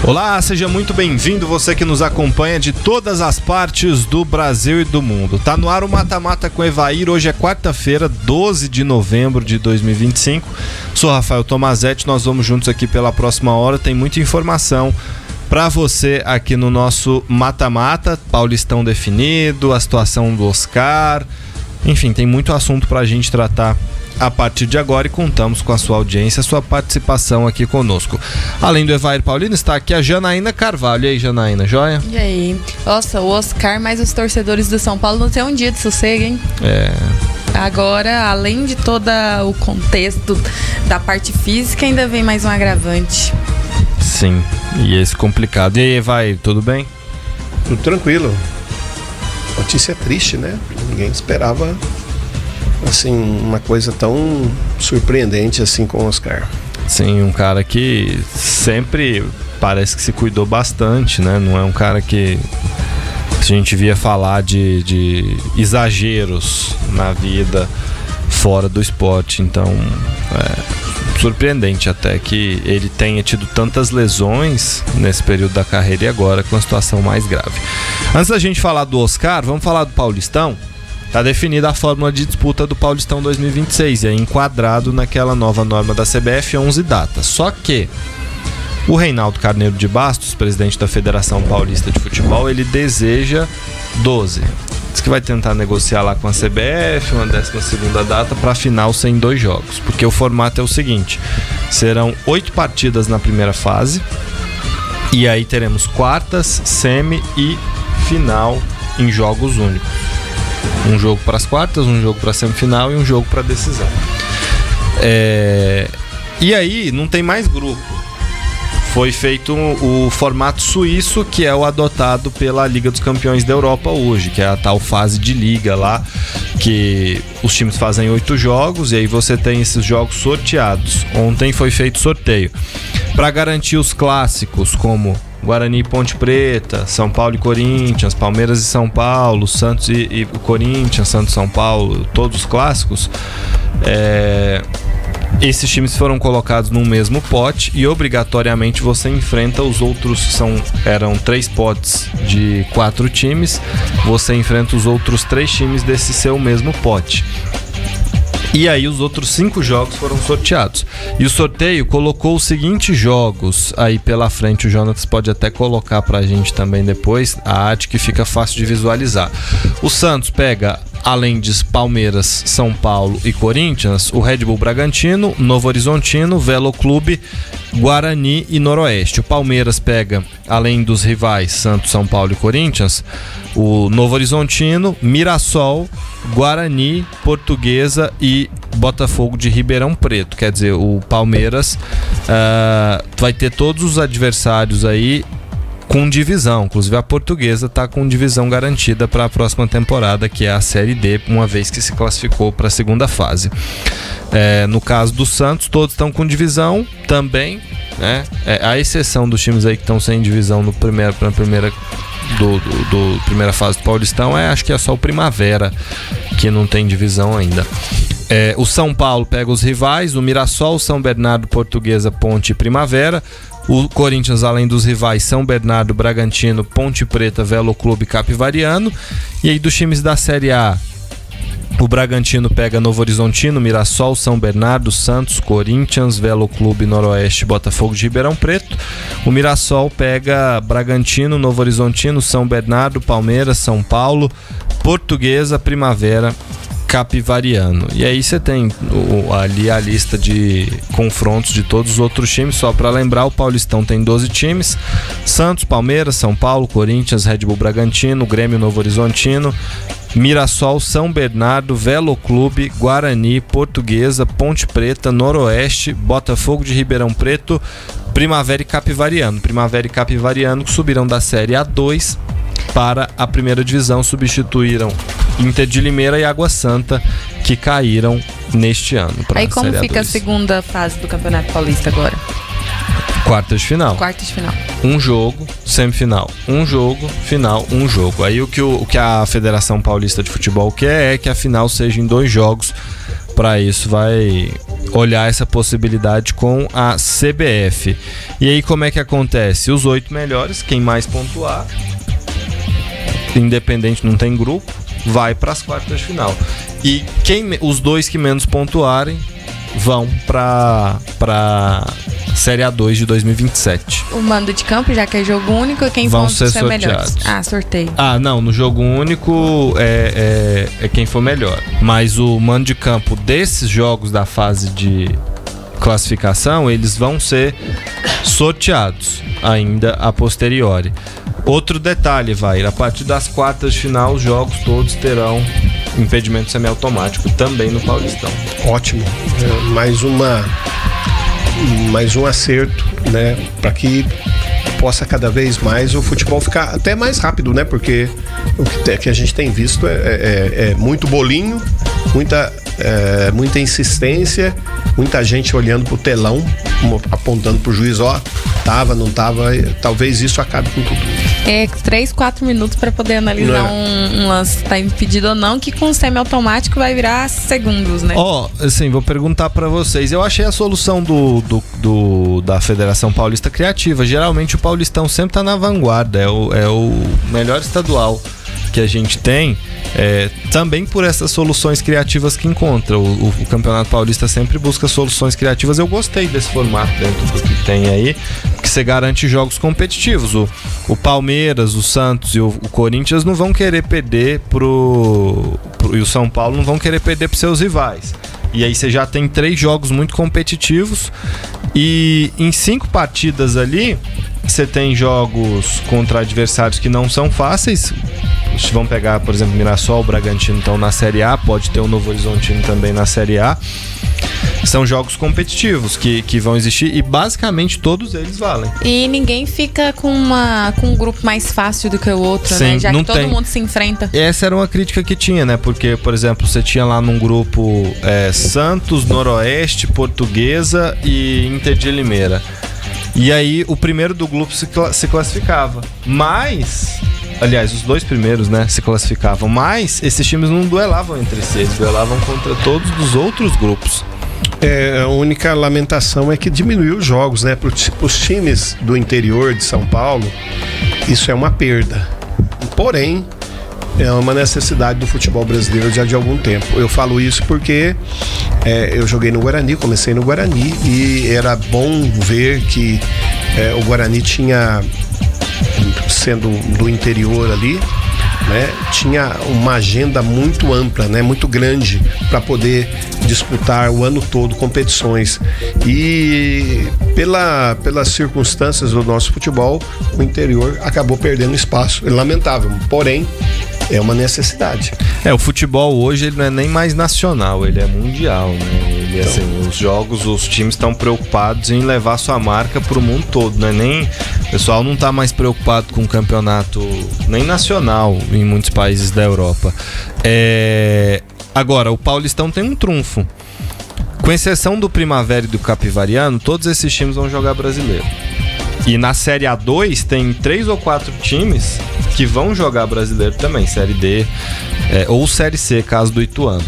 Olá, seja muito bem-vindo, você que nos acompanha de todas as partes do Brasil e do mundo. Tá no ar o Mata-Mata com Evair, hoje é quarta-feira, 12 de novembro de 2025. Sou Rafael Tomazetti, nós vamos juntos aqui pela próxima hora, tem muita informação para você aqui no nosso Mata-Mata, Paulistão definido, a situação do Oscar, enfim, tem muito assunto pra gente tratar a partir de agora e contamos com a sua audiência, a sua participação aqui conosco. Além do Evair Paulino, está aqui a Janaína Carvalho. E aí, Janaína, joia? E aí? Nossa, o Oscar mais os torcedores do São Paulo não tem um dia de sossego, hein? Agora, além de todo o contexto da parte física, ainda vem mais um agravante. Sim, e esse complicado. E aí, Evair, tudo bem? Tudo tranquilo. Notícia triste, né? Ninguém esperava assim, uma coisa tão surpreendente assim com o Oscar. Sim, um cara que sempre parece que se cuidou bastante, né? Não é um cara que a gente via falar de exageros na vida fora do esporte. Então, é surpreendente até que ele tenha tido tantas lesões nesse período da carreira e agora com a situação mais grave. Antes da gente falar do Oscar, vamos falar do Paulistão. Está definida a fórmula de disputa do Paulistão 2026 e é enquadrado naquela nova norma da CBF 11 datas. Só que o Reinaldo Carneiro de Bastos, presidente da Federação Paulista de Futebol, ele deseja 12. Diz que vai tentar negociar lá com a CBF uma 12ª data para a final ser em 2 jogos. Porque o formato é o seguinte, serão 8 partidas na primeira fase e aí teremos quartas, semi e final em jogos únicos. Um jogo para as quartas, um jogo para a semifinal e um jogo para a decisão. E aí não tem mais grupo. Foi feito o formato suíço, que é o adotado pela Liga dos Campeões da Europa hoje, que é a tal fase de liga lá, que os times fazem 8 jogos e aí você tem esses jogos sorteados. Ontem foi feito sorteio para garantir os clássicos como Guarani e Ponte Preta, São Paulo e Corinthians, Palmeiras e São Paulo, Santos e Corinthians, Santos e São Paulo, todos os clássicos. Esses times foram colocados num mesmo pote e obrigatoriamente você enfrenta os outros, eram 3 potes de 4 times, você enfrenta os outros 3 times desse seu mesmo pote. E aí os outros 5 jogos foram sorteados. E o sorteio colocou os seguintes jogos aí pela frente. O Jonas pode até colocar pra gente também depois a arte que fica fácil de visualizar. O Santos pega, além de Palmeiras, São Paulo e Corinthians, o Red Bull Bragantino, Novo Horizontino, Velo Clube, Guarani e Noroeste. O Palmeiras pega, além dos rivais Santos, São Paulo e Corinthians, o Novo Horizontino, Mirassol, Guarani, Portuguesa e Botafogo de Ribeirão Preto. Quer dizer, o Palmeiras vai ter todos os adversários aí com divisão, inclusive a Portuguesa está com divisão garantida para a próxima temporada, que é a Série D, uma vez que se classificou para a segunda fase. No caso do Santos, todos estão com divisão também, né? A exceção dos times aí que estão sem divisão na primeira fase do Paulistão, acho que é só o Primavera que não tem divisão ainda. O São Paulo pega os rivais, o Mirassol, São Bernardo, Portuguesa, Ponte e Primavera. O Corinthians, além dos rivais, São Bernardo, Bragantino, Ponte Preta, Velo Clube e Capivariano. E aí dos times da Série A, o Bragantino pega Novo Horizontino, Mirassol, São Bernardo, Santos, Corinthians, Velo Clube, Noroeste, Botafogo de Ribeirão Preto. O Mirassol pega Bragantino, Novo Horizontino, São Bernardo, Palmeiras, São Paulo, Portuguesa, Primavera, Capivariano. E aí você tem ali a lista de confrontos de todos os outros times. Só para lembrar, o Paulistão tem 12 times: Santos, Palmeiras, São Paulo, Corinthians, Red Bull Bragantino, Grêmio, Novo Horizontino, Mirassol, São Bernardo, Velo Clube, Guarani, Portuguesa, Ponte Preta, Noroeste, Botafogo de Ribeirão Preto, Primavera e Capivariano. Primavera e Capivariano que subirão da Série A2 para a primeira divisão, substituíram Inter de Limeira e Água Santa, que caíram neste ano. Aí como fica a segunda fase do Campeonato Paulista agora? Quartas de final. Um jogo, semifinal. Um jogo, final, um jogo. Aí o que a Federação Paulista de Futebol quer é que a final seja em 2 jogos. Para isso vai olhar essa possibilidade com a CBF. E aí como é que acontece? Os 8 melhores, quem mais pontuar, independente, não tem grupo, vai para as quartas de final. E os 2 que menos pontuarem vão para Série A2 de 2027. O mando de campo, já que é jogo único, quem vão ser sorteados. Sorteio. Não, no jogo único é quem for melhor. Mas o mando de campo desses jogos da fase de classificação, eles vão ser sorteados ainda a posteriori. Outro detalhe, a partir das quartas de final, os jogos todos terão impedimento semiautomático também no Paulistão. Ótimo. Mais um acerto, né, para que possa cada vez mais o futebol ficar até mais rápido, né? Porque o que a gente tem visto é muito bolinho, muita insistência, muita gente olhando pro telão, apontando pro juiz, tava, não tava, talvez isso acabe com tudo. 3-4 minutos para poder analisar um lance se tá impedido ou não, que com o semiautomático vai virar segundos, né? Assim, vou perguntar para vocês. Eu achei a solução da Federação Paulista criativa. Geralmente o Paulistão sempre tá na vanguarda, é o melhor estadual que a gente tem, também por essas soluções criativas que encontra. O Campeonato Paulista sempre busca soluções criativas. Eu gostei desse formato dentro do que tem aí, porque você garante jogos competitivos. O Palmeiras, o Santos e o Corinthians não vão querer perder e o São Paulo não vão querer perder para seus rivais. E aí você já tem 3 jogos muito competitivos e em 5 partidas ali você tem jogos contra adversários que não são fáceis. Vamos pegar, por exemplo, Mirassol, o Bragantino estão na Série A, pode ter o Novo Horizontino também na Série A. São jogos competitivos que vão existir e basicamente todos eles valem. E ninguém fica com um grupo mais fácil do que o outro, sim, né? Já que todo mundo se enfrenta. Essa era uma crítica que tinha, né? Porque, por exemplo, você tinha lá num grupo Santos, Noroeste, Portuguesa e Inter de Limeira. E aí o primeiro do grupo se classificava. Mas, aliás, os 2 primeiros, né, se classificavam. Mas esses times não duelavam entre si, eles duelavam contra todos os outros grupos. A única lamentação é que diminuiu os jogos, né? Para os times do interior de São Paulo, isso é uma perda. Porém, é uma necessidade do futebol brasileiro já de algum tempo. Eu falo isso porque eu joguei no Guarani, comecei no Guarani e era bom ver que o Guarani tinha, sendo do interior ali, né, tinha uma agenda muito ampla, né, muito grande para poder disputar o ano todo competições. E pelas circunstâncias do nosso futebol, o interior acabou perdendo espaço. É lamentável, porém é uma necessidade. O futebol hoje ele não é nem mais nacional, ele é mundial, né? Ele, assim, os jogos, os times estão preocupados em levar sua marca pro mundo todo, né? O pessoal não tá mais preocupado com o campeonato nem nacional em muitos países da Europa. Agora, o Paulistão tem um trunfo. Com exceção do Primavera e do Capivariano, todos esses times vão jogar brasileiro. E na Série A2 tem 3 ou 4 times que vão jogar brasileiro também, Série D ou Série C, caso do Ituano.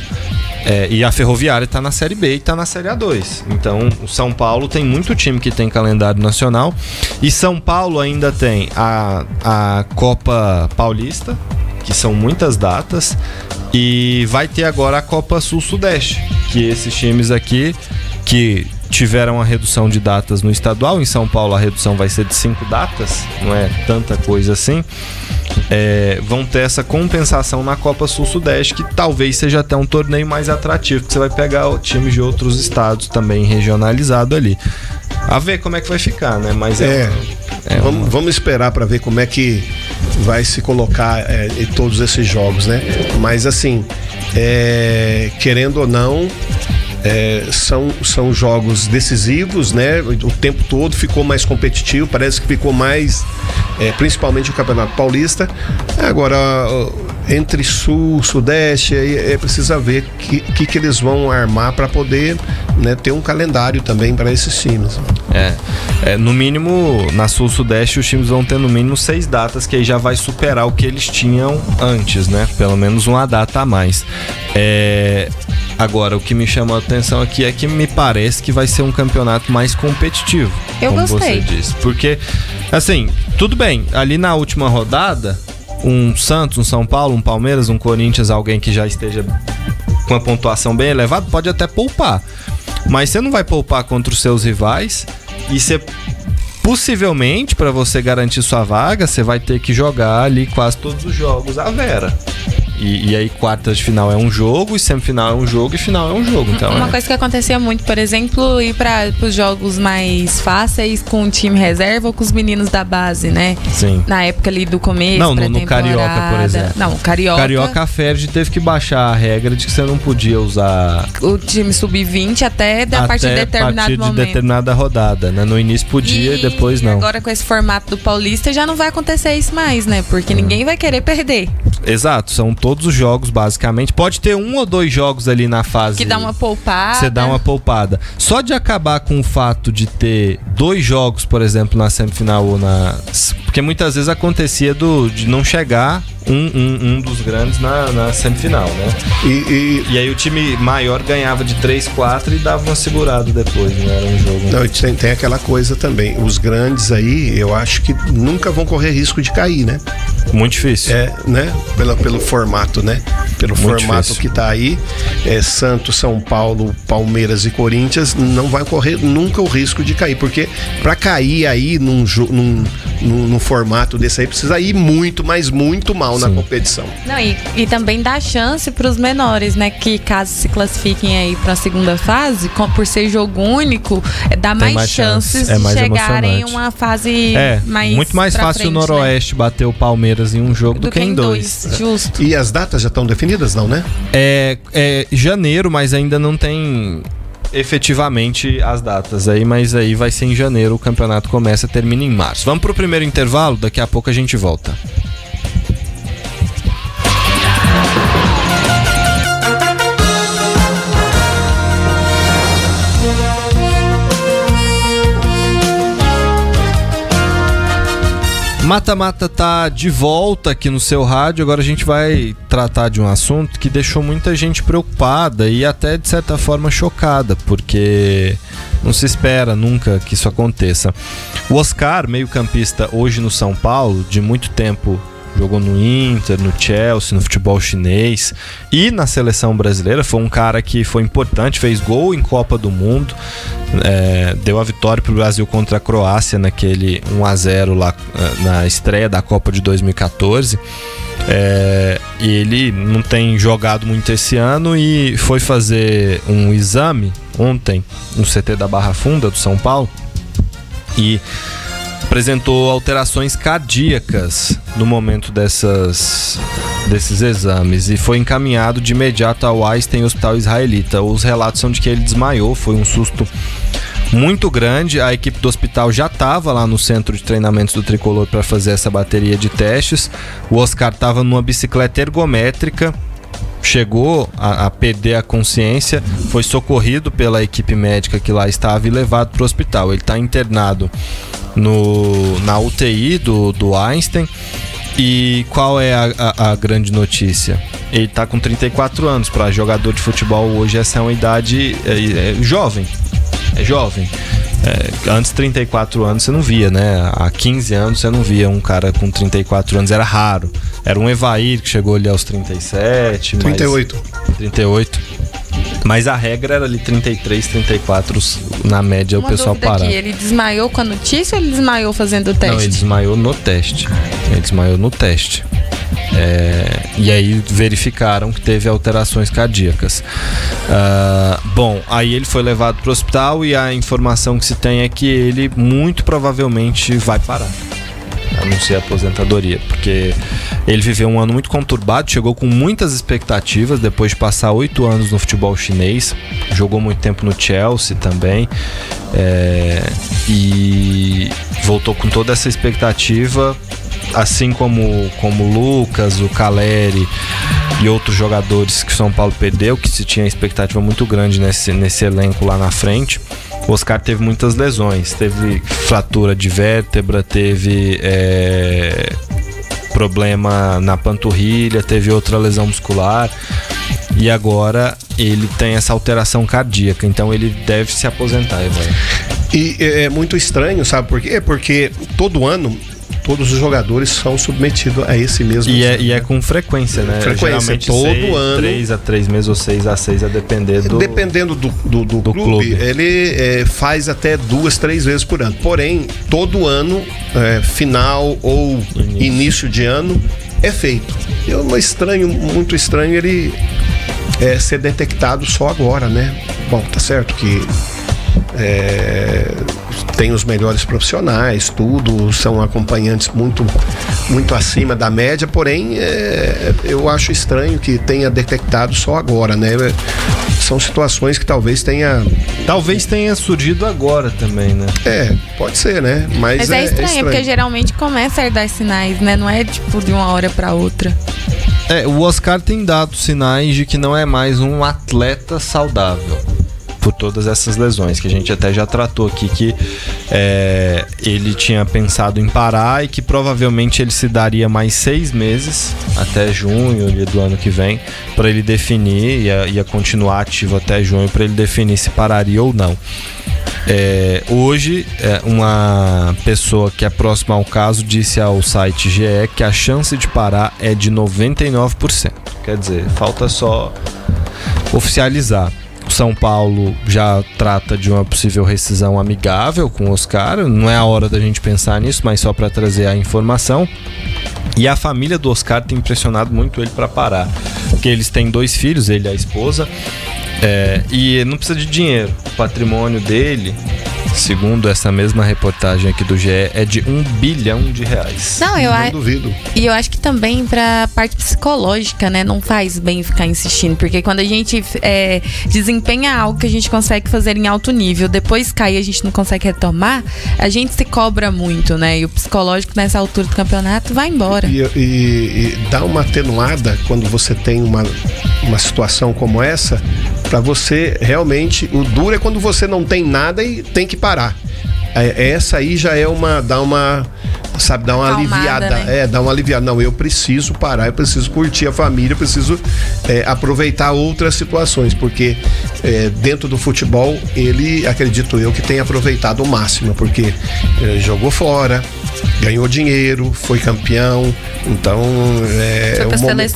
E a Ferroviária está na Série B e está na Série A2. Então o São Paulo tem muito time que tem calendário nacional. E São Paulo ainda tem a Copa Paulista, que são muitas datas. E vai ter agora a Copa Sul-Sudeste, que esses times aqui que tiveram a redução de datas no estadual. Em São Paulo a redução vai ser de 5 datas, não é tanta coisa assim. Vão ter essa compensação na Copa Sul-Sudeste, que talvez seja até um torneio mais atrativo, porque você vai pegar times de outros estados também regionalizado ali. A ver como é que vai ficar, né? Mas vamos esperar para ver como é que vai se colocar em todos esses jogos, né? Mas assim, querendo ou não, são jogos decisivos, né? O tempo todo ficou mais competitivo, parece que ficou mais, principalmente o Campeonato Paulista. Agora, entre Sul, Sudeste, aí precisa ver que eles vão armar para poder né, ter um calendário também para esses times. No mínimo, na Sul-Sudeste, os times vão ter no mínimo 6 datas, que aí já vai superar o que eles tinham antes, né? Pelo menos uma data a mais. Agora, o que me chamou a atenção aqui é que me parece que vai ser um campeonato mais competitivo. Eu como gostei. Você disse. Porque, assim, tudo bem, ali na última rodada, um Santos, um São Paulo, um Palmeiras, um Corinthians, alguém que já esteja com uma pontuação bem elevada, pode até poupar. Mas você não vai poupar contra os seus rivais e você, possivelmente, para você garantir sua vaga, você vai ter que jogar ali quase todos os jogos à vera. E aí quartas de final é um jogo, e semifinal é um jogo, e final é um jogo. Então, uma coisa que acontecia muito, por exemplo, ir para os jogos mais fáceis com o time reserva ou com os meninos da base, né? Sim. Na época ali do começo. Não, no Carioca, por exemplo. Não, o Carioca. Carioca, a Ferdi teve que baixar a regra de que você não podia usar o time sub-20 até a partir de determinado momento. De determinada rodada, né? No início podia e depois não. Agora com esse formato do Paulista já não vai acontecer isso mais, né? Porque ninguém vai querer perder. Exato, são todos os jogos basicamente. Pode ter 1 ou 2 jogos ali na fase que dá uma poupada. Você dá uma poupada. Só de acabar com o fato de ter 2 jogos, por exemplo, na semifinal ou na... Porque muitas vezes acontecia de não chegar um dos grandes na semifinal, né? E aí o time maior ganhava de 3-4 e dava uma segurada depois, não era um jogo. Não, tem aquela coisa também. Os grandes aí, eu acho que nunca vão correr risco de cair, né? Muito difícil. Né? Pelo formato, né? Pelo muito formato difícil. que tá aí, Santos, São Paulo, Palmeiras e Corinthians não vai correr nunca o risco de cair, porque para cair aí num formato desse aí precisa ir muito, mas muito mal. Sim. Na competição. Não, e também dá chance para os menores, né? Que caso se classifiquem aí para a segunda fase, por ser jogo único, dá mais chances de chegarem em uma fase mais muito mais fácil frente, o Noroeste, né? Bater o Palmeiras em um jogo do que em 2. Justo. E as datas já estão definidas, não, né? É janeiro, mas ainda não tem efetivamente as datas aí, mas aí vai ser em janeiro, o campeonato começa, termina em março. Vamos pro primeiro intervalo, daqui a pouco a gente volta. Mata-Mata tá de volta aqui no seu rádio. Agora a gente vai tratar de um assunto que deixou muita gente preocupada e até de certa forma chocada, porque não se espera nunca que isso aconteça. O Oscar, meio-campista hoje no São Paulo, de muito tempo jogou no Inter, no Chelsea, no futebol chinês e na seleção brasileira. Foi um cara que foi importante, fez gol em Copa do Mundo, deu a vitória para o Brasil contra a Croácia naquele 1-0 lá na estreia da Copa de 2014. E ele não tem jogado muito esse ano e foi fazer um exame ontem no CT da Barra Funda do São Paulo e apresentou alterações cardíacas no momento desses exames e foi encaminhado de imediato ao Einstein Hospital Israelita. Os relatos são de que ele desmaiou, foi um susto muito grande. A equipe do hospital já estava lá no centro de treinamentos do Tricolor para fazer essa bateria de testes. O Oscar estava numa bicicleta ergométrica, chegou a perder a consciência, foi socorrido pela equipe médica que lá estava e levado para o hospital. Ele está internado na UTI do Einstein. E qual é a grande notícia? Ele está com 34 anos. Para jogador de futebol hoje essa é uma idade jovem. É jovem. Antes de 34 anos você não via, né? Há 15 anos você não via um cara com 34 anos, era raro. Era um Evair que chegou ali aos 37. 38. 38. Mas a regra era ali 33, 34 na média. Uma o pessoal parava. Ele desmaiou com a notícia ou ele desmaiou fazendo o teste? Não, ele desmaiou no teste. E aí verificaram que teve alterações cardíacas. Bom, aí ele foi levado para o hospital e a informação que se tem é que ele muito provavelmente vai parar, a não ser aposentadoria, porque ele viveu um ano muito conturbado, chegou com muitas expectativas depois de passar 8 anos no futebol chinês, jogou muito tempo no Chelsea também, e voltou com toda essa expectativa, assim como o Lucas, o Caleri e outros jogadores que o São Paulo perdeu, que se tinha expectativa muito grande nesse elenco lá na frente. O Oscar teve muitas lesões, teve fratura de vértebra, teve problema na panturrilha, teve outra lesão muscular e agora ele tem essa alteração cardíaca, então ele deve se aposentar, Evan. E é muito estranho, sabe por quê? Porque todo ano todos os jogadores são submetidos a esse mesmo exame. E é com frequência, né? Geralmente todo ano. 3 a 3 meses ou 6 a 6, a depender do... Dependendo do clube, ele faz até 2, 3 vezes por ano. Porém, todo ano, final ou início de ano, é feito. Muito estranho ele ser detectado só agora, né? Bom, tá certo que tem os melhores profissionais, tudo, são acompanhantes muito, muito acima da média, porém eu acho estranho que tenha detectado só agora, né? São situações que talvez tenha surgido agora também, né? Pode ser, né? Mas é estranho, porque geralmente começa a dar sinais, né? Não é tipo de uma hora para outra. O Oscar tem dado sinais de que não é mais um atleta saudável, por todas essas lesões, que a gente até já tratou aqui, que ele tinha pensado em parar e que provavelmente ele se daria mais 6 meses, até junho do ano que vem, para ele definir, ia continuar ativo até junho, para ele definir se pararia ou não. Hoje, uma pessoa que é próxima ao caso disse ao site GE que a chance de parar é de 99%. Quer dizer, falta só oficializar. O São Paulo já trata de uma possível rescisão amigável com o Oscar. Não é a hora da gente pensar nisso, mas só para trazer a informação. E a família do Oscar tem impressionado muito ele para parar, porque eles têm 2 filhos, ele e a esposa, e não precisa de dinheiro. O patrimônio dele, segundo essa mesma reportagem aqui do GE, é de R$1 bilhão. Não duvido. E eu acho que também pra parte psicológica, né? Não faz bem ficar insistindo, porque quando a gente desempenha algo que a gente consegue fazer em alto nível, depois cai e a gente não consegue retomar, a gente se cobra muito, né? E o psicológico nessa altura do campeonato vai embora. E dá uma atenuada quando você tem uma situação como essa, pra você realmente, o duro é quando você não tem nada e tem que parar. Essa aí já é dá uma aliviada, né? Dá uma aliviada. Não, eu preciso parar, eu preciso curtir a família, eu preciso aproveitar outras situações, porque dentro do futebol ele, acredito eu, que tem aproveitado o máximo, porque jogou fora, ganhou dinheiro, foi campeão, então foi pra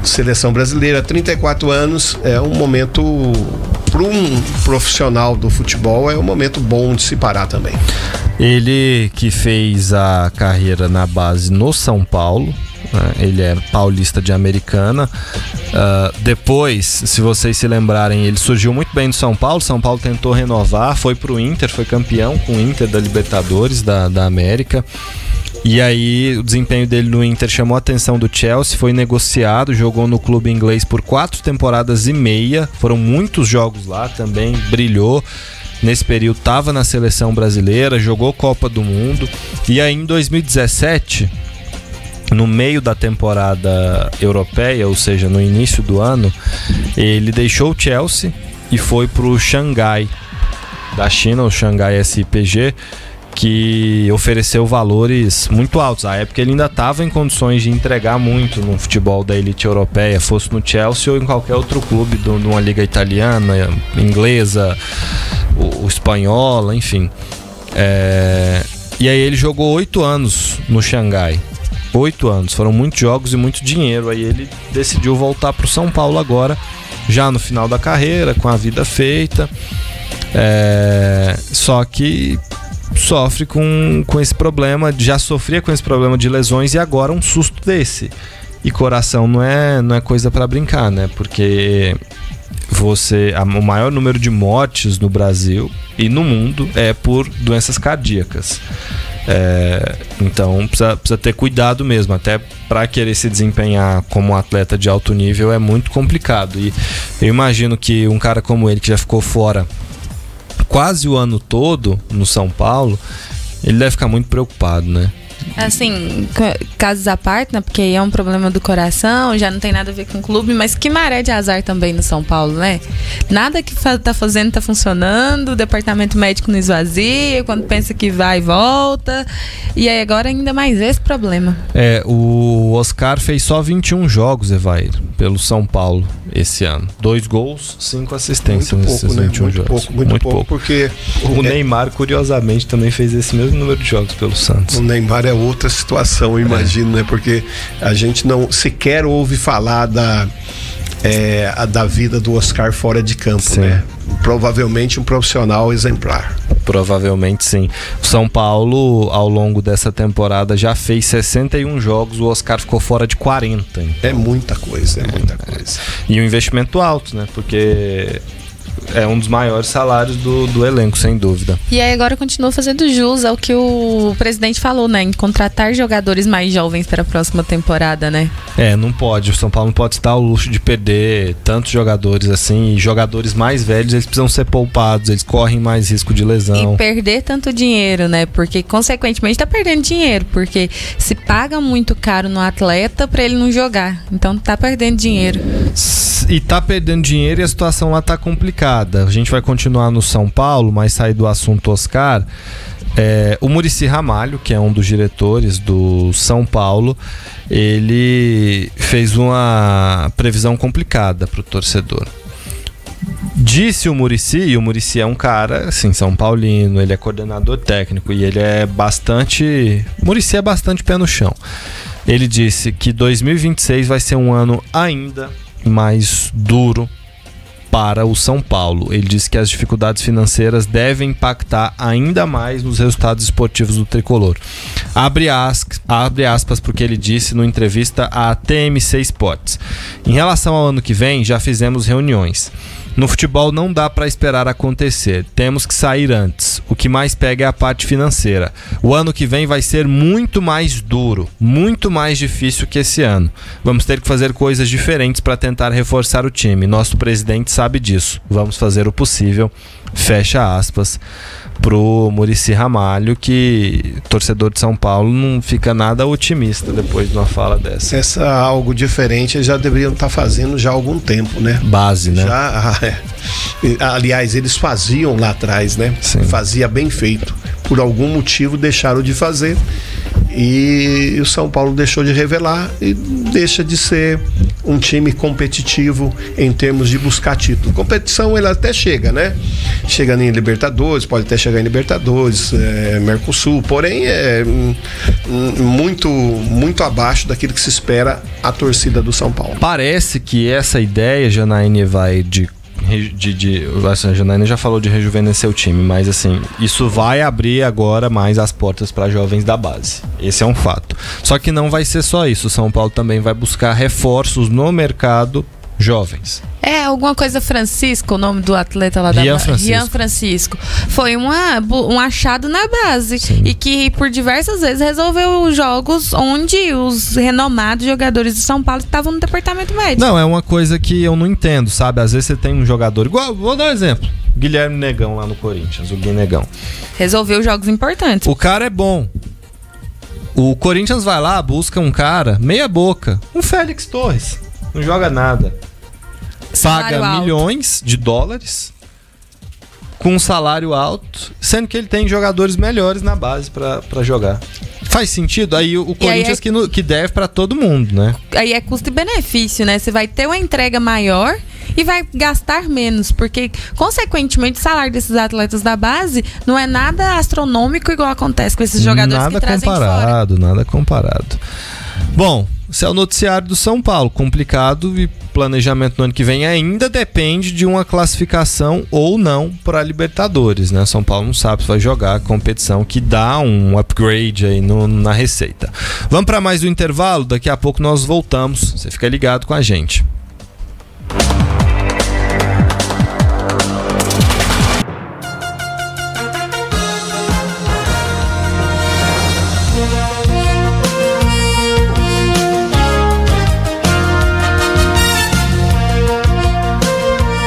seleção brasileira, 34 anos, é um momento, para um profissional do futebol, é um momento bom de se parar também. Ele que fez a carreira na base no São Paulo, né? Ele é paulista de Americana. Depois, se vocês se lembrarem, ele surgiu muito bem no São Paulo. São Paulo tentou renovar, foi pro Inter, foi campeão com o Inter da Libertadores da América. E aí o desempenho dele no Inter chamou a atenção do Chelsea, foi negociado, jogou no clube inglês por 4 temporadas e meia, foram muitos jogos lá, também brilhou. Nesse período estava na seleção brasileira, jogou Copa do Mundo. E aí em 2017, no meio da temporada europeia, ou seja, no início do ano, ele deixou o Chelsea e foi pro Xangai da China, o Xangai SIPG, que ofereceu valores muito altos. À época ele ainda estava em condições de entregar muito no futebol da elite europeia, fosse no Chelsea ou em qualquer outro clube de uma liga italiana, inglesa, o espanhola, enfim. E aí ele jogou 8 anos no Xangai. 8 anos, foram muitos jogos e muito dinheiro. Aí ele decidiu voltar para o São Paulo agora, já no final da carreira, com a vida feita. Só que sofre com esse problema, já sofria com esse problema de lesões e agora um susto desse. E coração não é coisa para brincar, né? Porque o maior número de mortes no Brasil e no mundo é por doenças cardíacas. Então precisa ter cuidado mesmo, até para querer se desempenhar como um atleta de alto nível é muito complicado. E eu imagino que um cara como ele, que já ficou fora quase o ano todo no São Paulo, ele deve ficar muito preocupado, né? Assim, casos à parte, né? Porque é um problema do coração, já não tem nada a ver com o clube, mas que maré de azar também no São Paulo, né? Nada que tá fazendo tá funcionando, o departamento médico não esvazia, quando pensa que vai, volta. E aí agora ainda mais esse problema. O Oscar fez só 21 jogos, Evair, pelo São Paulo esse ano. 2 gols, 5 assistências nesses 21 jogos. Muito pouco, porque o Neymar, curiosamente, também fez esse mesmo número de jogos pelo Santos. O Neymar é outra situação, eu imagino, né? Porque a gente não sequer ouve falar da vida do Oscar fora de campo, sim, né? Provavelmente um profissional exemplar. Provavelmente sim. O São Paulo, ao longo dessa temporada, já fez 61 jogos, o Oscar ficou fora de 40. Então. É muita coisa, é muita coisa. E um investimento alto, né? Porque é um dos maiores salários do elenco, sem dúvida. E aí agora continua fazendo jus ao que o presidente falou, né? Em contratar jogadores mais jovens para a próxima temporada, né? Não pode. O São Paulo não pode estar ao luxo de perder tantos jogadores assim. E jogadores mais velhos, eles precisam ser poupados, eles correm mais risco de lesão. E perder tanto dinheiro, né? Porque, consequentemente, tá perdendo dinheiro. Porque se paga muito caro no atleta para ele não jogar. Então tá perdendo dinheiro. E tá perdendo dinheiro e a situação lá tá complicada. A gente vai continuar no São Paulo, mas sair do assunto Oscar. O Muricy Ramalho, que é um dos diretores do São Paulo, ele fez uma previsão complicada para o torcedor. Disse o Muricy, e o Muricy é um cara, assim, São Paulino, ele é coordenador técnico e ele é bastante... Muricy é bastante pé no chão. Ele disse que 2026 vai ser um ano ainda mais duro para o São Paulo. Ele disse que as dificuldades financeiras devem impactar ainda mais nos resultados esportivos do tricolor. Abre aspas porque ele disse numa entrevista à TMC Sports. Em relação ao ano que vem, já fizemos reuniões. No futebol não dá para esperar acontecer, temos que sair antes. O que mais pega é a parte financeira. O ano que vem vai ser muito mais duro, muito mais difícil que esse ano. Vamos ter que fazer coisas diferentes para tentar reforçar o time. Nosso presidente sabe disso. Vamos fazer o possível. Fecha aspas pro Muricy Ramalho, que torcedor de São Paulo não fica nada otimista depois de uma fala dessa. Algo diferente eles já deveriam estar fazendo já há algum tempo, né? Base, né? Aliás, eles faziam lá atrás, né? Sim. Fazia bem feito. Por algum motivo deixaram de fazer e o São Paulo deixou de revelar e deixa de ser um time competitivo em termos de buscar título. Competição ele até chega, né? Chega em Libertadores, pode até chegar em Libertadores, Mercosul, porém é muito abaixo daquilo que se espera a torcida do São Paulo. Parece que essa ideia, Janaína, vai a Janaína já falou de rejuvenescer o time, mas assim, isso vai abrir agora mais as portas para jovens da base. Esse é um fato. Só que não vai ser só isso. O São Paulo também vai buscar reforços no mercado jovens. Alguma coisa Francisco, o nome do atleta lá da base. Rian Francisco. Foi um achado na base. Sim. E que por diversas vezes resolveu jogos onde os renomados jogadores do São Paulo estavam no departamento médico. Não, é uma coisa que eu não entendo, sabe? Às vezes você tem um jogador igual, vou dar um exemplo. Guilherme Negão lá no Corinthians, o Gui Negão. Resolveu jogos importantes. O cara é bom. O Corinthians vai lá, busca um cara meia boca, um Félix Torres. Não joga nada. Paga milhões de dólares com um salário alto, sendo que ele tem jogadores melhores na base pra jogar. Faz sentido? Aí o Corinthians que deve pra todo mundo, né? Aí é custo e benefício, né? Você vai ter uma entrega maior e vai gastar menos, porque consequentemente o salário desses atletas da base não é nada astronômico igual acontece com esses jogadores que trazem fora. Nada comparado. Bom, esse é o noticiário do São Paulo, complicado, e planejamento no ano que vem ainda depende de uma classificação ou não para a Libertadores, né? São Paulo não sabe se vai jogar a competição que dá um upgrade aí na receita. Vamos para mais um intervalo, daqui a pouco nós voltamos, você fica ligado com a gente.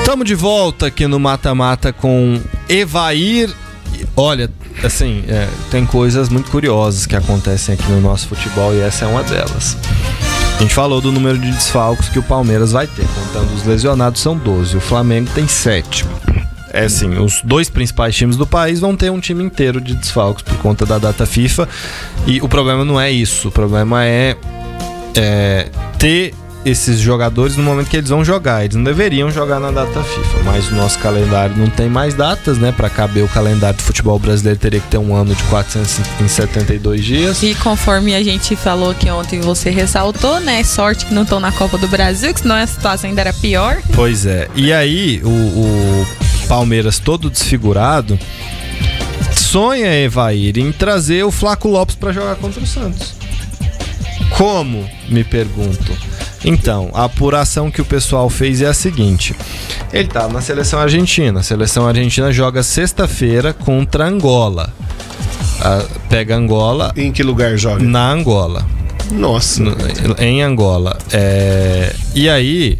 Estamos de volta aqui no Mata Mata com Evair Olha, assim, tem coisas muito curiosas que acontecem aqui no nosso futebol e essa é uma delas. A gente falou do número de desfalques que o Palmeiras vai ter, contando os lesionados são 12, o Flamengo tem 7. É assim, os 2 principais times do país vão ter um time inteiro de desfalques por conta da data FIFA. E o problema não é isso, o problema é ter esses jogadores no momento que eles vão jogar. Eles não deveriam jogar na data FIFA, mas o nosso calendário não tem mais datas, né? Para caber o calendário do futebol brasileiro teria que ter um ano de 472 dias. E conforme a gente falou que ontem você ressaltou, né? Sorte que não estão na Copa do Brasil, que senão a situação ainda era pior. Pois é. E aí o Palmeiras todo desfigurado sonha, Evair, em trazer o Flaco Lopes para jogar contra o Santos. Como? Me pergunto. Então, a apuração que o pessoal fez é a seguinte: ele tá na seleção argentina. A seleção argentina joga sexta-feira contra Angola. Pega Angola. Em que lugar joga? Na Angola. Nossa. Em Angola. E aí,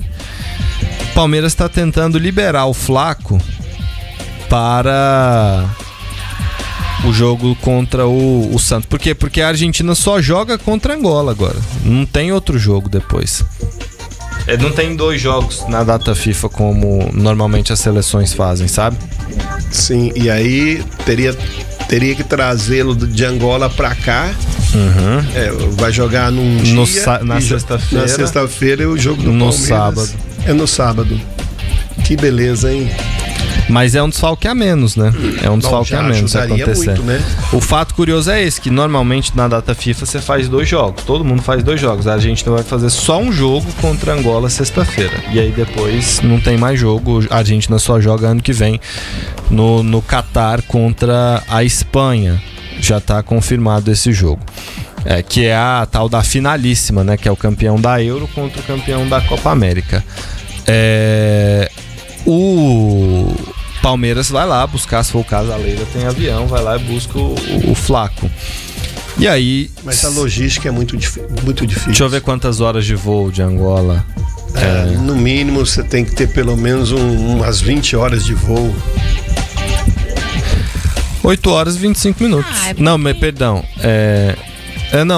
o Palmeiras está tentando liberar o Flaco para o jogo contra o Santos. Por quê? Porque a Argentina só joga contra Angola agora. Não tem outro jogo depois. Não tem 2 jogos na data FIFA como normalmente as seleções fazem, sabe? Sim, e aí teria que trazê-lo de Angola pra cá. Vai jogar num dia na sexta-feira. Na sexta-feira é o jogo do no Palmeiras. Sábado. É no sábado. Que beleza, hein? Mas é um desfalque a menos, né? É um desfalque a menos acontecer. Muito, né? O fato curioso é esse, que normalmente na data FIFA você faz 2 jogos. Todo mundo faz 2 jogos. A Argentina vai fazer só um jogo contra Angola sexta-feira. E aí depois não tem mais jogo. A Argentina só joga ano que vem no Catar contra a Espanha. Já está confirmado esse jogo. Que é a tal da finalíssima, né? Que é o campeão da Euro contra o campeão da Copa América. O Palmeiras vai lá buscar, se for o caso, a Leila tem avião, vai lá e busca o Flaco. E aí... Mas a logística é muito difícil. Deixa eu ver quantas horas de voo de Angola. No mínimo você tem que ter pelo menos umas 20 horas de voo. 8 horas e 25 minutos. Não, mas perdão.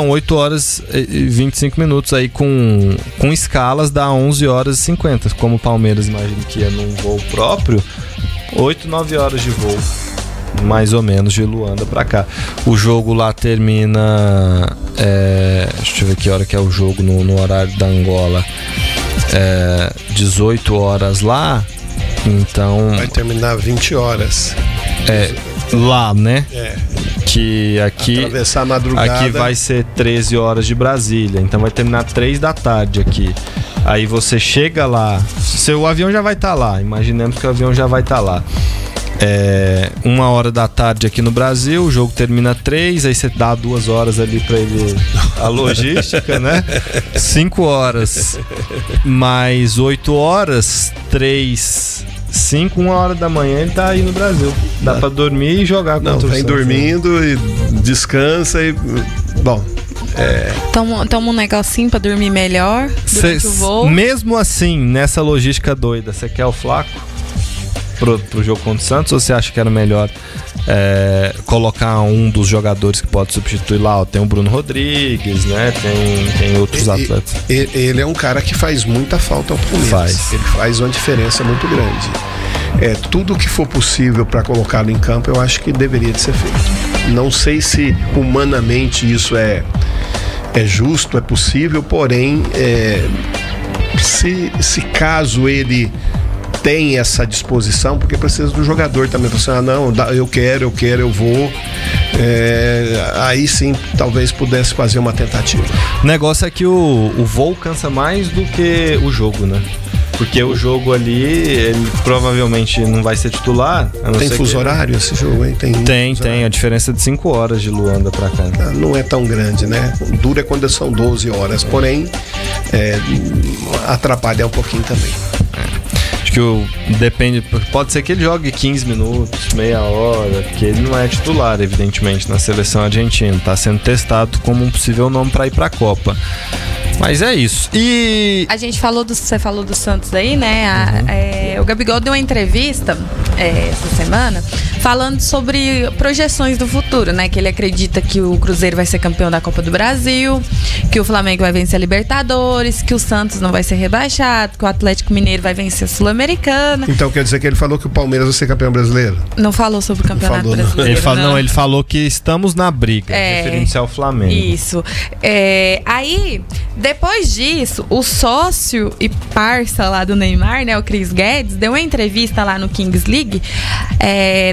8 horas e 25 minutos aí com escalas dá 11 horas e 50. Como o Palmeiras imagino que ia num voo próprio, 8, 9 horas de voo, mais ou menos, de Luanda pra cá. O jogo lá termina... deixa eu ver que hora que é o jogo no horário da Angola. 18 horas lá, então... Vai terminar 20 horas. Lá, né? Que aqui... Atravessar a madrugada. Aqui vai ser 13 horas de Brasília, então vai terminar 3 da tarde aqui. Aí você chega lá, o avião já vai estar lá, imaginemos que o avião já vai estar lá. 1 hora da tarde aqui no Brasil, o jogo termina 3, aí você dá 2 horas ali pra ele, a logística, né? 5 horas mais 8 horas, 3, 5, 1 hora da manhã ele tá aí no Brasil. Dá pra dormir e jogar contra o Santos. Vem dormindo e descansa e... Bom... Toma um negocinho pra dormir melhor durante o voo. Mesmo assim, nessa logística doida, você quer o Flaco pro jogo contra o Santos, ou você acha que era melhor colocar um dos jogadores que pode substituir lá? Tem o Bruno Rodrigues, né? Tem outros atletas. Ele é um cara que faz muita falta ao Palmeiras. Ele faz uma diferença muito grande. Tudo que for possível para colocá-lo em campo, eu acho que deveria de ser feito. Não sei se humanamente isso é justo, é possível, porém, se caso ele tem essa disposição, porque precisa do jogador também, você não, eu quero, eu vou, aí sim talvez pudesse fazer uma tentativa. O negócio é que o voo cansa mais do que o jogo, né? Porque o jogo ali, ele provavelmente não vai ser titular. Tem fuso horário esse jogo, hein? Tem. A diferença de 5 horas de Luanda pra cá. Não é tão grande, né? Dura quando são 12 horas, porém, atrapalha um pouquinho também. Acho que depende, pode ser que ele jogue 15 minutos, meia hora, porque ele não é titular, evidentemente, na seleção argentina. Está sendo testado como um possível nome para ir para a Copa. Mas é isso. E a gente falou você falou do Santos aí, né? O Gabigol deu uma entrevista essa semana, falando sobre projeções do futuro, né? Que ele acredita que o Cruzeiro vai ser campeão da Copa do Brasil, que o Flamengo vai vencer a Libertadores, que o Santos não vai ser rebaixado, que o Atlético Mineiro vai vencer a Sul-Americana. Então quer dizer que ele falou que o Palmeiras vai ser campeão brasileiro? Não falou sobre o campeonato brasileiro. Ele falou que estamos na briga, referindo-se ao Flamengo. Isso. Aí, depois disso, o sócio e parça lá do Neymar, né, o Chris Guedes, deu uma entrevista lá no Kings League,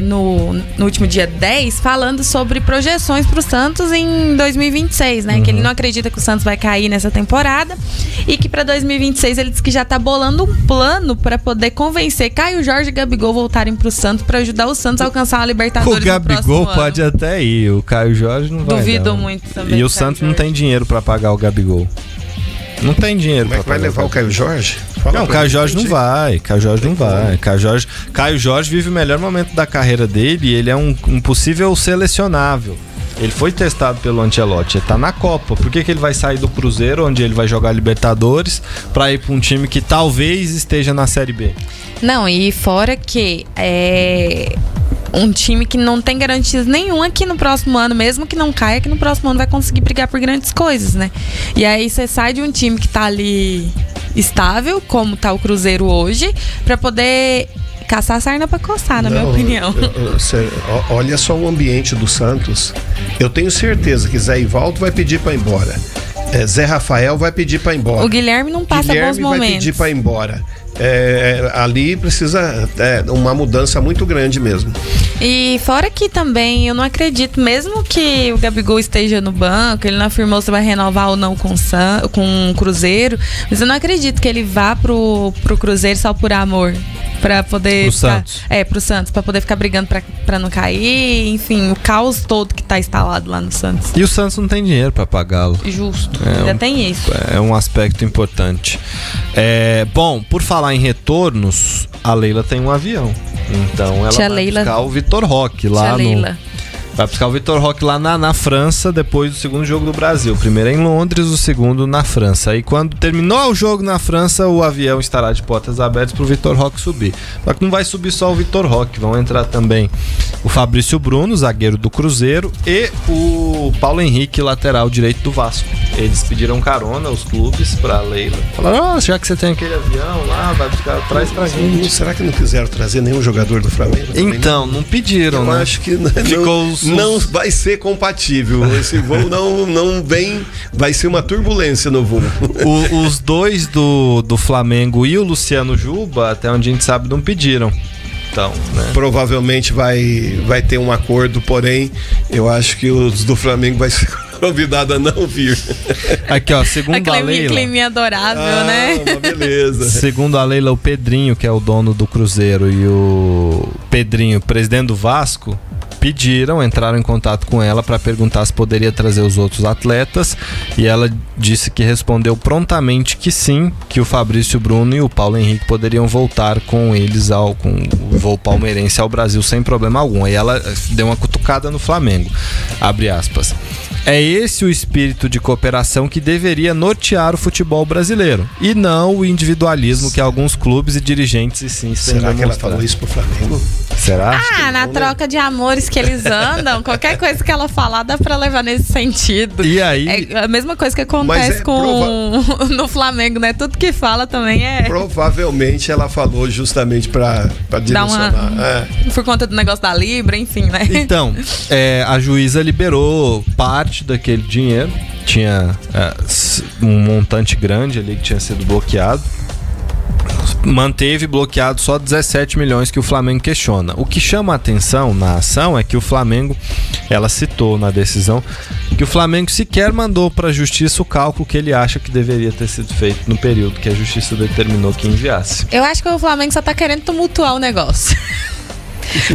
no último dia 10, falando sobre projeções pro Santos em 2026, né? Que ele não acredita que o Santos vai cair nessa temporada e que para 2026 ele disse que já tá bolando um plano para poder convencer Caio Jorge e Gabigol voltarem pro Santos para ajudar o Santos a alcançar uma Libertadores. O Gabigol pode até ir, o Caio Jorge não vai. Duvido muito também. E o Santos não tem dinheiro para pagar o Gabigol. Não tem dinheiro. Como é que vai levar o Caio Jorge? Não, o Caio Jorge não vai. Caio Jorge vive o melhor momento da carreira dele e ele é um possível selecionável. Ele foi testado pelo Ancelotti, ele tá na Copa. Por que ele vai sair do Cruzeiro, onde ele vai jogar Libertadores, pra ir pra um time que talvez esteja na Série B? Não, e fora que um time que não tem garantias nenhuma que no próximo ano, mesmo que não caia, que no próximo ano vai conseguir brigar por grandes coisas, né? E aí você sai de um time que tá ali estável, como tá o Cruzeiro hoje, pra poder caçar a sarna pra coçar, na minha opinião. Olha só o ambiente do Santos. Eu tenho certeza que Zé Ivaldo vai pedir pra ir embora. Zé Rafael vai pedir pra ir embora. O Guilherme não passa bons momentos. Vai pedir pra ir embora. Ali precisa uma mudança muito grande mesmo. E fora que também eu não acredito, mesmo que o Gabigol esteja no banco, ele não afirmou se vai renovar ou não com o Cruzeiro, mas eu não acredito que ele vá pro Cruzeiro só por amor. Pra poder Santos. Pro Santos, pra poder ficar brigando pra não cair, enfim, o caos todo que tá instalado lá no Santos. E o Santos não tem dinheiro pra pagá-lo. Justo, ainda tem isso. É um aspecto importante. Bom, por falar em retornos, a Leila tem um avião. Então ela vai buscar o Vitor Roque lá Vai buscar o Vitor Roque lá na França, depois do segundo jogo do Brasil. O primeiro é em Londres, o segundo na França. Aí quando terminou o jogo na França, o avião estará de portas abertas para o Vitor Roque subir. Só que não vai subir só o Vitor Roque, vão entrar também o Fabrício Bruno, zagueiro do Cruzeiro, e o Paulo Henrique, lateral direito do Vasco. Eles pediram carona aos clubes para Leila. Falaram, já que você tem aquele avião lá, vai buscar, traz pra gente. Será que não quiseram trazer nenhum jogador do Flamengo? Então, não pediram, né? Eu acho que não vai ser compatível. Esse voo não vem. Vai ser uma turbulência no voo. Os dois do Flamengo e o Luciano Juba, até onde a gente sabe, não pediram. Então, né? Provavelmente vai ter um acordo, porém, eu acho que os do Flamengo vai ser convidado a não vir. Aqui, ó, segundo a Leila. Clima adorável, né? Beleza. Segundo a Leila, o Pedrinho, que é o dono do Cruzeiro, e o Pedrinho, presidente do Vasco, entraram em contato com ela para perguntar se poderia trazer os outros atletas, e ela disse que respondeu prontamente que sim, que o Fabrício Bruno e o Paulo Henrique poderiam voltar com eles com o voo palmeirense ao Brasil sem problema algum. Aí ela deu uma cutucada no Flamengo, abre aspas. É esse o espírito de cooperação que deveria nortear o futebol brasileiro, e não o individualismo que alguns clubes e dirigentes insistem. Será que ela falou isso pro Flamengo? Será? Na troca de amores que eles andam, qualquer coisa que ela falar dá pra levar nesse sentido. E aí? É a mesma coisa que acontece no Flamengo, né? Tudo que fala também é... Provavelmente ela falou justamente pra direcionar. Por conta do negócio da Libra, enfim, né? Então, a juíza liberou parte daquele dinheiro. Tinha um montante grande ali que tinha sido bloqueado. Manteve bloqueado só 17 milhões que o Flamengo questiona. O que chama a atenção na ação é que o Flamengo, ela citou na decisão, que o Flamengo sequer mandou para a justiça o cálculo que ele acha que deveria ter sido feito no período que a justiça determinou que enviasse. Eu acho que o Flamengo só tá querendo tumultuar o negócio.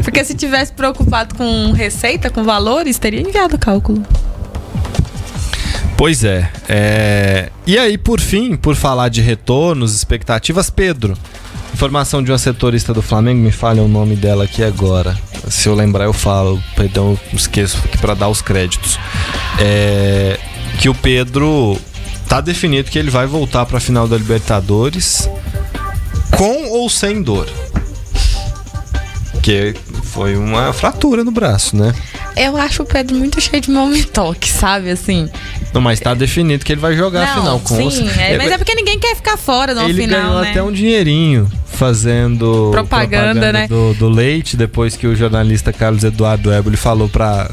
Porque se tivesse preocupado com receita, com valores, teria enviado o cálculo. Pois é. E aí, por fim, por falar de retornos, expectativas, Pedro, informação de uma setorista do Flamengo, me falha o nome dela aqui agora. Se eu lembrar, eu falo. Perdão, esqueço aqui para dar os créditos. Que o Pedro tá definido que ele vai voltar para a final da Libertadores com ou sem dor. Porque foi uma fratura no braço, né? Eu acho o Pedro muito cheio de toque, sabe, assim. Não, mas tá definido que ele vai jogar a final com sim, mas é porque ninguém quer ficar fora no final, ele ganhou né? até um dinheirinho fazendo propaganda, né? do leite, depois que o jornalista Carlos Eduardo Éboli falou pra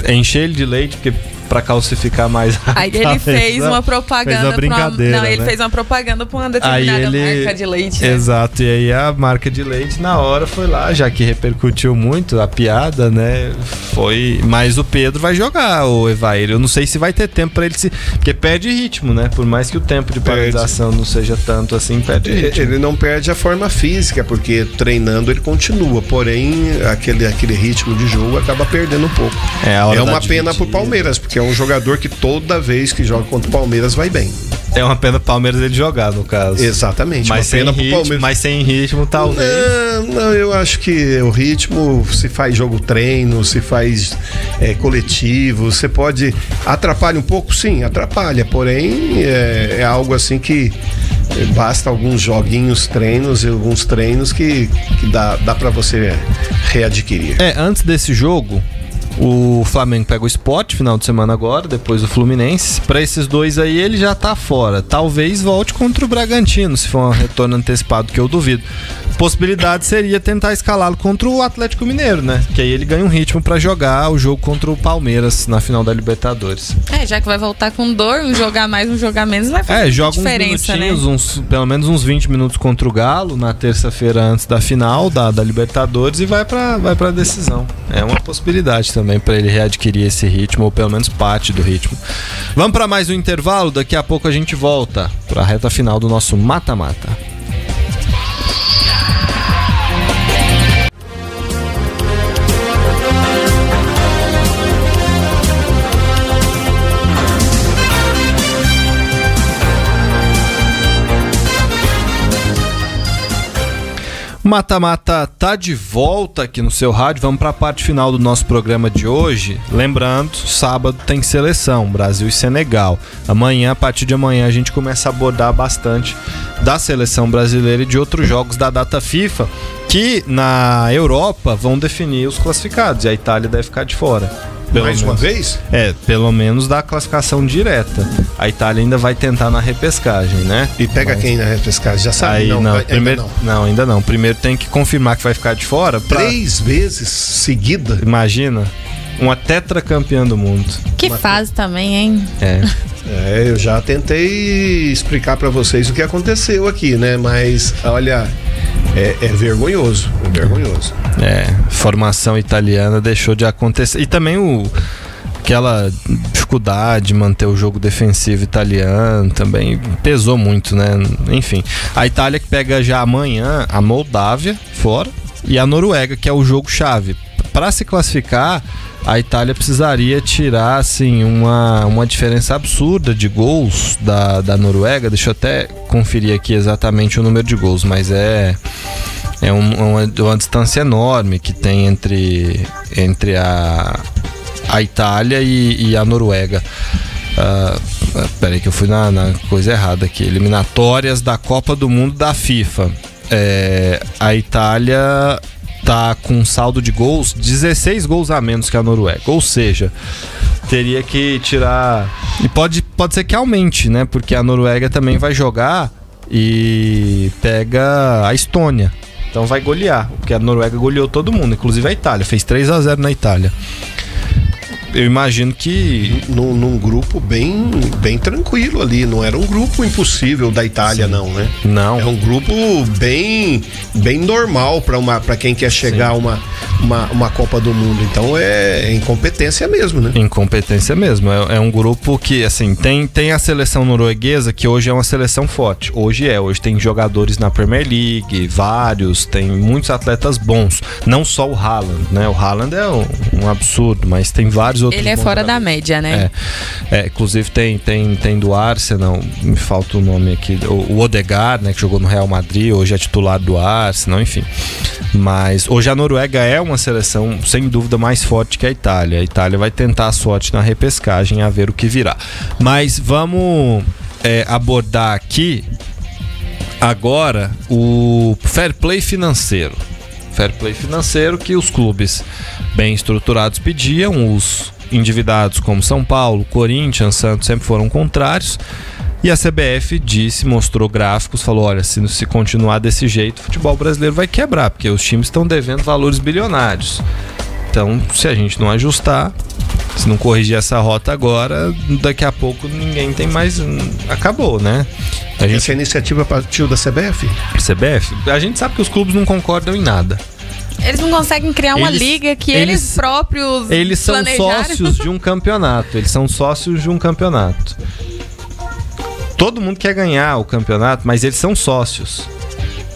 encher ele de leite, porque pra calcificar mais a Aí ele fez uma propaganda. Fez uma brincadeira, ele fez uma propaganda pra uma determinada marca de leite. Né? Exato, e aí a marca de leite na hora foi lá, já que repercutiu muito a piada, né? Foi. Mas o Pedro vai jogar, o Evair. Eu não sei se vai ter tempo pra ele se. Porque perde ritmo, né? Por mais que o tempo de paralisação não seja tanto assim, perde ritmo. Ele não perde a forma física, porque treinando ele continua, porém aquele ritmo de jogo acaba perdendo um pouco. É uma pena pro Palmeiras, porque é um jogador que toda vez que joga contra o Palmeiras vai bem. É uma pena pro Palmeiras ele jogar, no caso. Exatamente. Mas sem ritmo, mas sem ritmo, talvez. Não, eu acho que o ritmo se faz jogo treino, se faz coletivo, você pode... Atrapalha um pouco? Sim, atrapalha. Porém, é algo assim que basta alguns joguinhos, treinos e alguns treinos que dá pra você readquirir. Antes desse jogo, o Flamengo pega o Sport final de semana agora, depois o Fluminense. Para esses dois aí ele já tá fora. Talvez volte contra o Bragantino, se for um retorno antecipado, que eu duvido. Possibilidade seria tentar escalá-lo contra o Atlético Mineiro, né? Que aí ele ganha um ritmo para jogar o jogo contra o Palmeiras na final da Libertadores. Já que vai voltar com dor, um jogar mais, um jogar menos, vai fazer diferença, uns minutinhos, né? Pelo menos uns 20 minutos contra o Galo na terça-feira antes da final da Libertadores e vai pra decisão. É uma possibilidade também para ele readquirir esse ritmo, ou pelo menos parte do ritmo. Vamos para mais um intervalo, daqui a pouco a gente volta para a reta final do nosso mata-mata. Mata-mata tá de volta aqui no seu rádio. Vamos para a parte final do nosso programa de hoje. Lembrando, sábado tem seleção, Brasil e Senegal. Amanhã, a partir de amanhã, a gente começa a abordar bastante da seleção brasileira e de outros jogos da data FIFA que na Europa vão definir os classificados. E a Itália deve ficar de fora. Uma vez? Pelo menos da classificação direta. A Itália ainda vai tentar na repescagem, né? E pega quem na repescagem? Já sabe? Ainda não. Primeiro tem que confirmar que vai ficar de fora. 3 vezes seguida? Imagina, uma tetracampeã do mundo. Que fase também, hein? Eu já tentei explicar pra vocês o que aconteceu aqui, né? Mas, olha, é vergonhoso. É vergonhoso. Formação italiana deixou de acontecer. E também aquela dificuldade de manter o jogo defensivo italiano também pesou muito, né? Enfim, a Itália que pega já amanhã a Moldávia fora e a Noruega, que é o jogo-chave. Para se classificar, a Itália precisaria tirar assim, uma diferença absurda de gols da Noruega. Deixa eu até conferir aqui exatamente o número de gols, mas é uma distância enorme que tem entre a Itália e a Noruega. Peraí que eu fui na coisa errada aqui. Eliminatórias da Copa do Mundo da FIFA. A Itália tá com um saldo de gols 16 gols a menos que a Noruega, ou seja, teria que tirar, e pode ser que aumente, né, porque a Noruega também vai jogar e pega a Estônia, então vai golear, porque a Noruega goleou todo mundo, inclusive a Itália, fez 3-0 na Itália. Eu imagino que... Num grupo bem tranquilo ali. Não era um grupo impossível da Itália, não, né? Não. É um grupo bem normal para quem quer chegar a uma Copa do Mundo. Então é incompetência mesmo, né? Incompetência mesmo. É um grupo que, assim, tem a seleção norueguesa, que hoje é uma seleção forte. Hoje tem jogadores na Premier League, vários, tem muitos atletas bons. Não só o Haaland, né? O Haaland é um absurdo, mas tem vários outros. Ele é fora da média, né? Inclusive tem do Arsenal, me falta o nome aqui, o Odegaard, né, que jogou no Real Madrid, hoje é titular do Arsenal, enfim. Mas hoje a Noruega é uma seleção sem dúvida mais forte que a Itália. A Itália vai tentar a sorte na repescagem, a ver o que virá. Mas vamos abordar aqui agora o fair play financeiro. fair play financeiro que os clubes bem estruturados pediam, os endividados como São Paulo, Corinthians, Santos sempre foram contrários. E a CBF mostrou gráficos, falou, olha, se continuar desse jeito, o futebol brasileiro vai quebrar, porque os times estão devendo valores bilionários. Então, se a gente não ajustar, se não corrigir essa rota agora, daqui a pouco ninguém tem mais... Acabou, né? Essa iniciativa partiu da CBF? CBF? A gente sabe que os clubes não concordam em nada. Eles não conseguem criar uma liga que eles próprios Eles são planejaram. sócios de um campeonato. Eles são sócios de um campeonato. Todo mundo quer ganhar o campeonato, mas eles são sócios.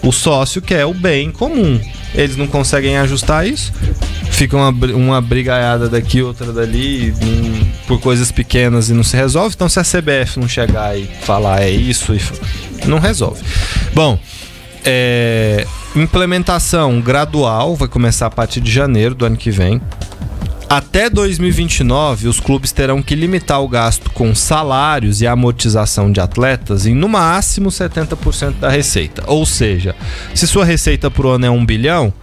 O sócio quer o bem comum. Eles não conseguem ajustar isso. Fica uma brigaiada daqui, outra dali, por coisas pequenas e não se resolve. Então, se a CBF não chegar e falar é isso, não resolve. Bom, implementação gradual vai começar a partir de janeiro do ano que vem. Até 2029, os clubes terão que limitar o gasto com salários e amortização de atletas em no máximo 70% da receita. Ou seja, se sua receita por ano é 1 bilhão,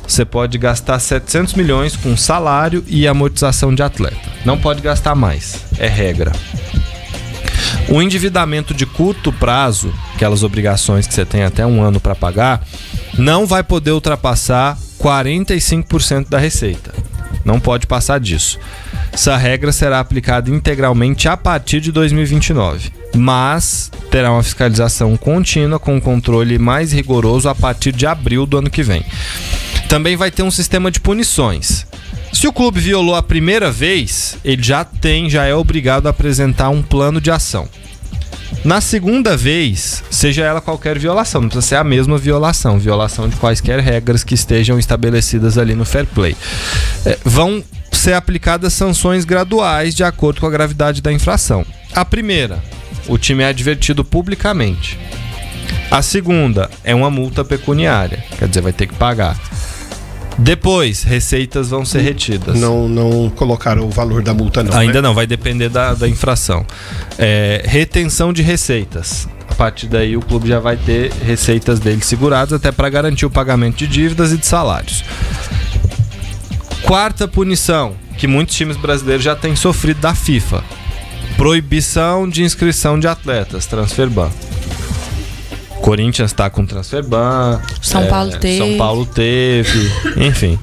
você pode gastar 700 milhões com salário e amortização de atleta. Não pode gastar mais, é regra. O endividamento de curto prazo, aquelas obrigações que você tem até 1 ano para pagar, não vai poder ultrapassar 45% da receita. Não pode passar disso. Essa regra será aplicada integralmente a partir de 2029, mas terá uma fiscalização contínua com um controle mais rigoroso a partir de abril do ano que vem. Também vai ter um sistema de punições. Se o clube violou a primeira vez, ele já é obrigado a apresentar um plano de ação. Na segunda vez, seja ela qualquer violação, não precisa ser a mesma violação de quaisquer regras que estejam estabelecidas ali no fair play. Vão ser aplicadas sanções graduais de acordo com a gravidade da infração. A primeira, o time é advertido publicamente. A segunda é uma multa pecuniária, quer dizer, vai ter que pagar. Depois, receitas vão ser retidas. Não colocaram o valor da multa, não. Ainda não, vai depender da infração. Retenção de receitas. A partir daí, o clube já vai ter receitas dele seguradas, até para garantir o pagamento de dívidas e de salários. Quarta punição, que muitos times brasileiros já têm sofrido da FIFA: proibição de inscrição de atletas, transfer ban. Corinthians está com transfer ban. São Paulo teve. Enfim.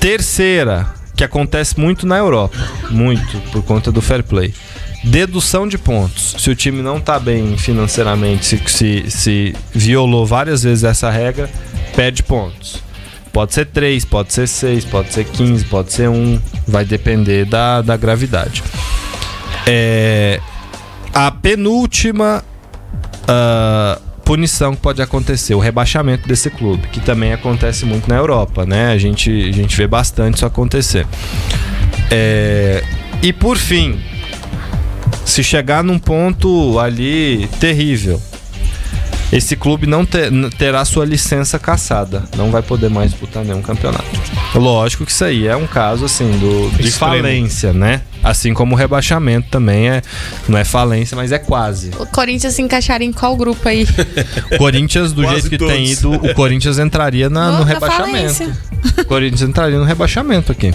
Terceira, que acontece muito na Europa. Muito, por conta do fair play. Dedução de pontos. Se o time não está bem financeiramente, se violou várias vezes essa regra, perde pontos. Pode ser 3, pode ser 6, pode ser 15, pode ser 1. Vai depender da gravidade. A penúltima punição que pode acontecer, o rebaixamento desse clube, que também acontece muito na Europa, né? A gente vê bastante isso acontecer. E por fim, se chegar num ponto ali terrível, esse clube não terá sua licença cassada, não vai poder mais disputar nenhum campeonato. Lógico que isso aí é um caso assim de falência, né? Assim como o rebaixamento também não é falência, mas é quase. O Corinthians se encaixaria em qual grupo aí? O Corinthians, do jeito que tem ido, o Corinthians entraria no rebaixamento. O Corinthians entraria no rebaixamamento aqui.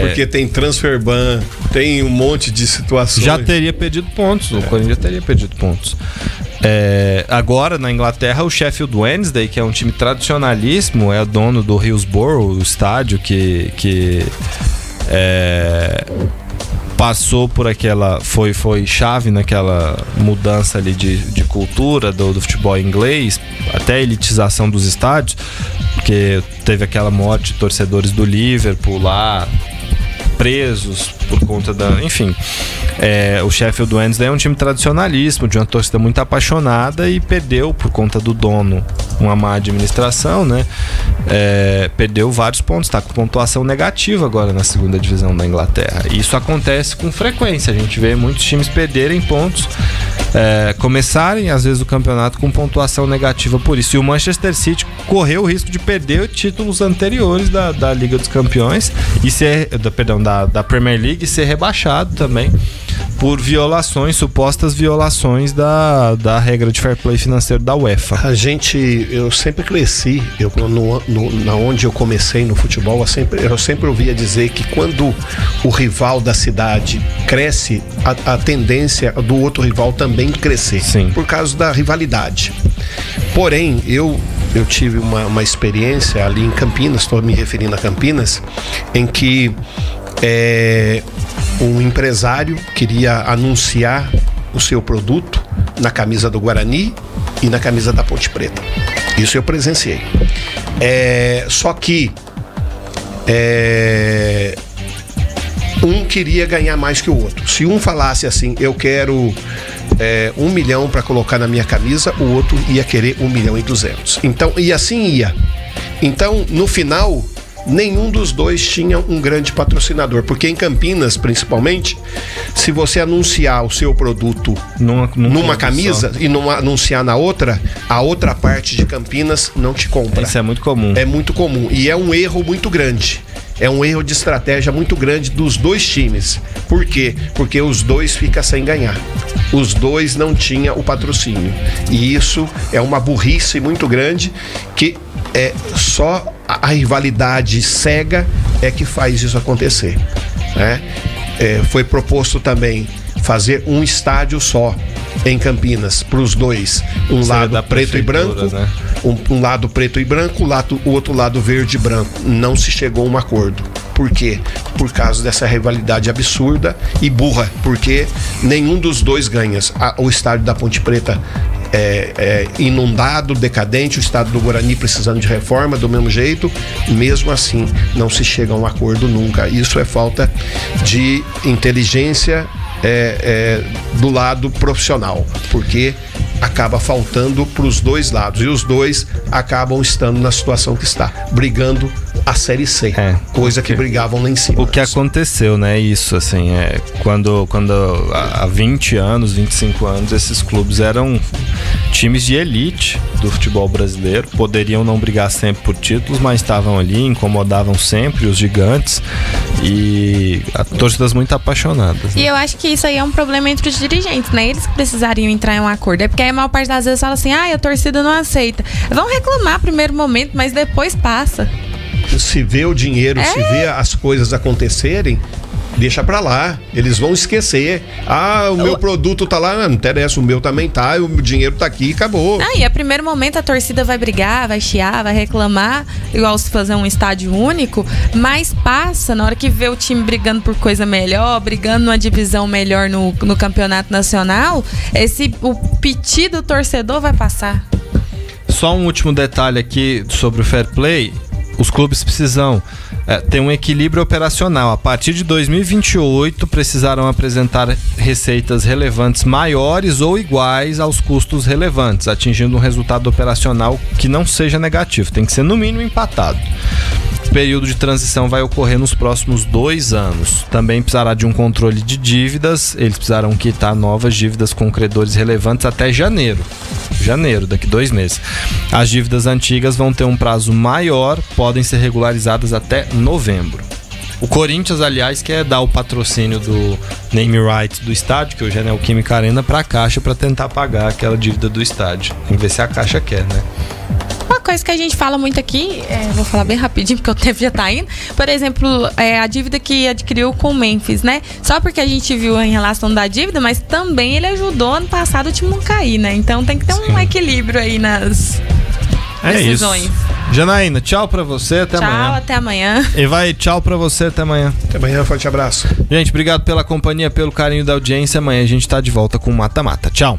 Porque tem transfer ban, tem um monte de situações. Já teria perdido pontos, o Corinthians teria perdido pontos. Agora, na Inglaterra, o Sheffield Wednesday, que é um time tradicionalíssimo, é dono do Hillsborough, o estádio que passou por aquela... Foi chave naquela mudança ali de cultura do futebol inglês, até a elitização dos estádios, porque teve aquela morte de torcedores do Liverpool lá, presos por conta da... Enfim, o Sheffield Wednesday é um time tradicionalíssimo, de uma torcida muito apaixonada, e perdeu por conta do dono, uma má administração, né? Perdeu vários pontos, está com pontuação negativa agora na segunda divisão da Inglaterra. E isso acontece com frequência, a gente vê muitos times perderem pontos, começarem às vezes o campeonato com pontuação negativa por isso. E o Manchester City correu o risco de perder títulos anteriores da Liga dos Campeões e da Premier League, e ser rebaixado também por violações, supostas violações da regra de fair play financeiro da UEFA. Eu sempre cresci, onde eu comecei no futebol, eu sempre ouvia dizer que quando o rival da cidade cresce, a tendência do outro rival também crescer. Sim. Por causa da rivalidade. Porém, eu tive uma experiência ali em Campinas, estou me referindo a Campinas, em que um empresário queria anunciar o seu produto na camisa do Guarani e na camisa da Ponte Preta. Isso eu presenciei. Só que um queria ganhar mais que o outro. Se um falasse assim, eu quero 1 milhão para colocar na minha camisa, o outro ia querer 1.200.000. Então, e assim ia. Então, no final, nenhum dos dois tinha um grande patrocinador, porque em Campinas, principalmente, se você anunciar o seu produto numa camisa e não anunciar na outra, a outra parte de Campinas não te compra. Isso é muito comum. É muito comum e é um erro muito grande. É um erro de estratégia muito grande dos dois times. Por quê? Porque os dois ficam sem ganhar. Os dois não tinham o patrocínio. E isso é uma burrice muito grande que só a rivalidade cega é que faz isso acontecer, né? Foi proposto também fazer um estádio só em Campinas para os dois, um lado preto e branco, né? um lado preto e branco, o outro lado verde e branco. Não se chegou a um acordo. Por quê? Por causa dessa rivalidade absurda e burra, porque nenhum dos dois ganha. O estádio da Ponte Preta inundado, decadente, o estado do Guarani precisando de reforma do mesmo jeito, mesmo assim não se chega a um acordo nunca. Isso é falta de inteligência do lado profissional, porque acaba faltando para os dois lados e os dois acabam estando na situação que está, brigando a Série C, coisa que brigavam lá em cima. O que aconteceu, né? Isso, assim, quando há 20 anos, 25 anos, esses clubes eram times de elite do futebol brasileiro, poderiam não brigar sempre por títulos, mas estavam ali, incomodavam sempre os gigantes e torcidas muito apaixonadas, né? E eu acho que isso aí é um problema entre os dirigentes, né? Eles precisariam entrar em um acordo. É porque aí a maior parte das vezes fala assim, a torcida não aceita. Vão reclamar no primeiro momento, mas depois passa. Se vê o dinheiro, se vê as coisas acontecerem, deixa pra lá, eles vão esquecer. O meu produto tá lá, não interessa, o meu também tá, o dinheiro tá aqui e acabou. E a primeiro momento a torcida vai brigar, vai chiar, vai reclamar, igual se fazer um estádio único, mas passa, na hora que vê o time brigando por coisa melhor, brigando numa divisão melhor no campeonato nacional, o piti do torcedor vai passar. Só um último detalhe aqui sobre o fair play. Os clubes precisam ter um equilíbrio operacional. A partir de 2028 precisarão apresentar receitas relevantes maiores ou iguais aos custos relevantes, atingindo um resultado operacional que não seja negativo. Tem que ser no mínimo empatado. O período de transição vai ocorrer nos próximos 2 anos. Também precisará de um controle de dívidas. Eles precisarão quitar novas dívidas com credores relevantes até janeiro, daqui 2 meses. As dívidas antigas vão ter um prazo maior, podem ser regularizadas até novembro. O Corinthians, aliás, quer dar o patrocínio do name rights do estádio, que hoje é Neoquímica Arena, para a Caixa, para tentar pagar aquela dívida do estádio. Vamos ver se a Caixa quer, né? Uma coisa que a gente fala muito aqui, vou falar bem rapidinho porque o tempo já tá indo. Por exemplo, a dívida que adquiriu com o Memphis, né? Só porque a gente viu em relação da dívida, mas também ele ajudou ano passado o time não cair, né? Então tem que ter um equilíbrio aí nas decisões. Isso. Janaína, tchau pra você, até amanhã. Tchau, até amanhã. E vai, tchau pra você, até amanhã. Até amanhã, forte abraço. Gente, obrigado pela companhia, pelo carinho da audiência. Amanhã a gente tá de volta com o Mata Mata. Tchau.